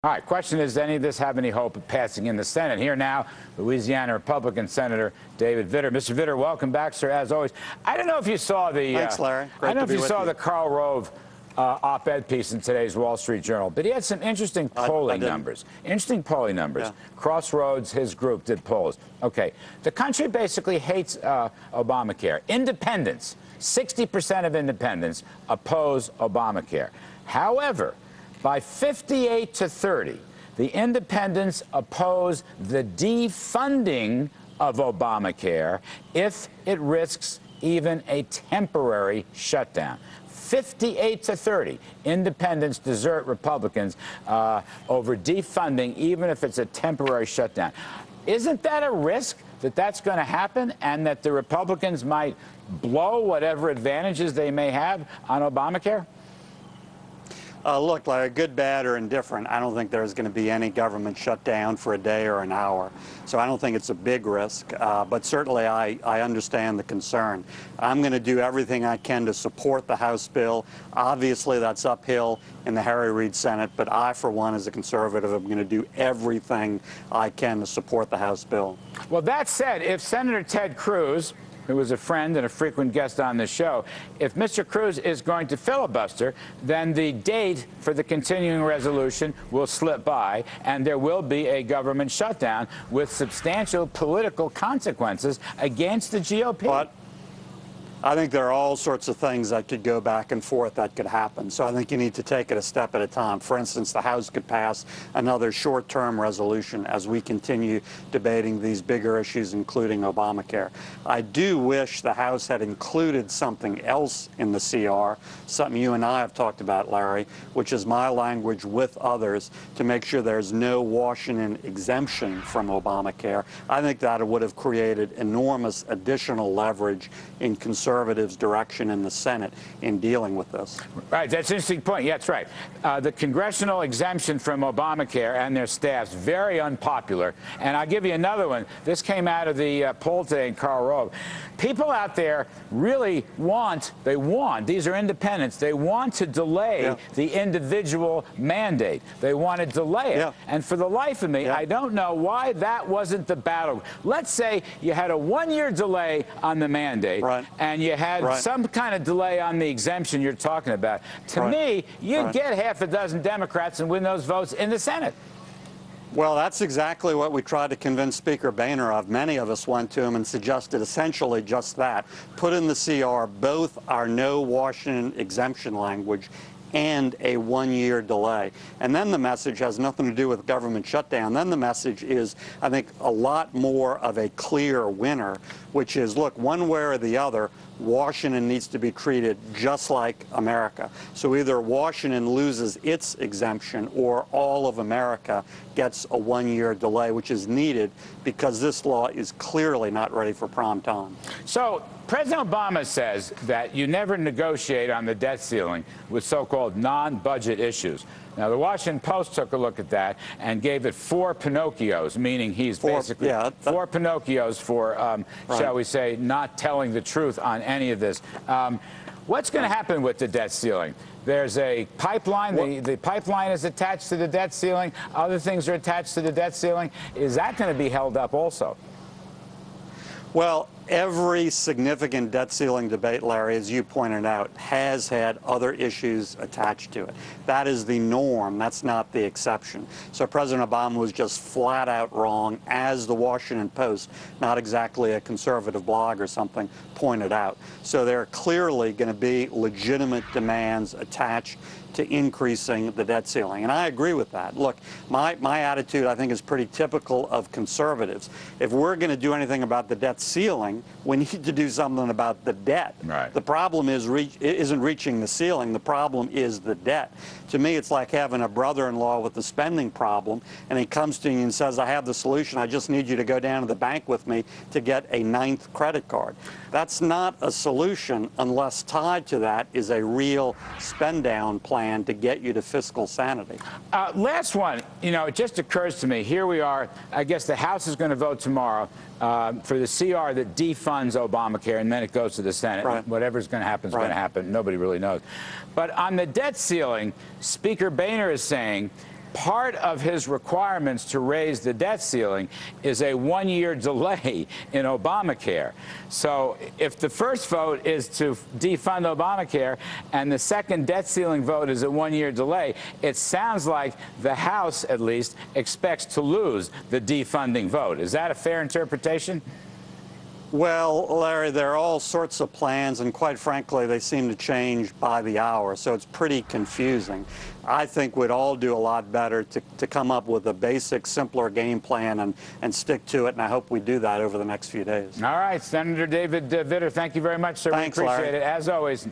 All right, question is, any of this have any hope of passing in the Senate? Here now, Louisiana Republican Senator David Vitter. Mr. Vitter, welcome back, sir, as always. I don't know if you saw the... Thanks, Larry. I don't know if you saw the Karl Rove op-ed piece in today's Wall Street Journal, but he had some interesting polling numbers. Interesting polling numbers. Yeah. Crossroads, his group, did polls. Okay, the country basically hates Obamacare. Independents, 60% of independents oppose Obamacare. However, by 58 to 30, the independents oppose the defunding of Obamacare if it risks even a temporary shutdown. 58 to 30, independents desert Republicans over defunding, even if it's a temporary shutdown. Isn't that a risk that that's going to happen, and that the Republicans might blow whatever advantages they may have on Obamacare? Look, Larry, good, bad, or indifferent, I don't think there's going to be any government shutdown for a day or an hour. So I don't think it's a big risk. But certainly I understand the concern. I'm going to do everything I can to support the House bill. Obviously, that's uphill in the Harry Reid Senate. But I, for one, as a conservative, am going to do everything I can to support the House bill. Well, that said, if Senator Ted Cruz, who was a friend and a frequent guest on the show, if Mr. Cruz is going to filibuster, then the date for the continuing resolution will slip by, and there will be a government shutdown with substantial political consequences against the GOP. But I think there are all sorts of things that could go back and forth that could happen. So I think you need to take it a step at a time. For instance, the House could pass another short-term resolution as we continue debating these bigger issues, including Obamacare. I do wish the House had included something else in the CR, something you and I have talked about, Larry, which is my language with others, to make sure there's no Washington exemption from Obamacare. I think that would have created enormous additional leverage in conservatives' direction in the Senate in dealing with this. Right, that's an interesting point. Yeah, that's right. The congressional exemption from Obamacare and their staffs, very unpopular. And I'll give you another one. This came out of the poll today in Karl Rove. People out there really these are independents, they want to delay the individual mandate. They want to delay it. And for the life of me, I don't know why that wasn't the battle. Let's say you had a one-year delay on the mandate, and you had some kind of delay on the exemption you're talking about. To me, you'd get half a dozen Democrats and win those votes in the Senate. Well, that's exactly what we tried to convince Speaker Boehner of. Many of us went to him and suggested essentially just that. Put in the CR both our no Washington exemption language and a one-year delay. And then the message has nothing to do with government shutdown. Then the message is, I think, a lot more of a clear winner, which is, look, one way or the other, Washington needs to be treated just like America. So either Washington loses its exemption or all of America gets a one-year delay, which is needed because this law is clearly not ready for prime time. So President Obama says that you never negotiate on the debt ceiling with so-called non-budget issues. Now, the Washington Post took a look at that and gave it 4 Pinocchios, meaning he's basically 4 Pinocchios for, shall we say, not telling the truth on any of this. What's going to happen with the debt ceiling? There's a pipeline. The pipeline is attached to the debt ceiling. Other things are attached to the debt ceiling. Is that going to be held up also? Well, every significant debt ceiling debate, Larry, as you pointed out, has had other issues attached to it. That is the norm. That's not the exception. So President Obama was just flat out wrong, as the Washington Post, not exactly a conservative blog or something, pointed out. So there are clearly going to be legitimate demands attached to increasing the debt ceiling. And I agree with that. Look, my attitude, I think, is pretty typical of conservatives. If we're going to do anything about the debt ceiling, we need to do something about the debt. The problem isn't reaching the ceiling. The problem is the debt. To me, it's like having a brother-in-law with a spending problem, and he comes to you and says, I have the solution. I just need you to go down to the bank with me to get a 9th credit card. That's not a solution unless tied to that is a real spend-down plan to get you to fiscal sanity. Last one, you know, it just occurs to me, here we are, I guess the House is going to vote tomorrow for the CR that defunds Obamacare, and then it goes to the Senate. Whatever's going to happen is going to happen. Nobody really knows. But on the debt ceiling, Speaker Boehner is saying part of his requirements to raise the debt ceiling is a one-year delay in Obamacare. So if the first vote is to defund Obamacare and the second debt ceiling vote is a one-year delay, it sounds like the House, at least, expects to lose the defunding vote. Is that a fair interpretation? Well, Larry, there are all sorts of plans, and quite frankly, they seem to change by the hour, so it's pretty confusing. I think we'd all do a lot better to come up with a basic, simpler game plan and stick to it, and I hope we do that over the next few days. All right, Senator David Vitter, thank you very much, sir. Thanks, we appreciate Larry. it, as always.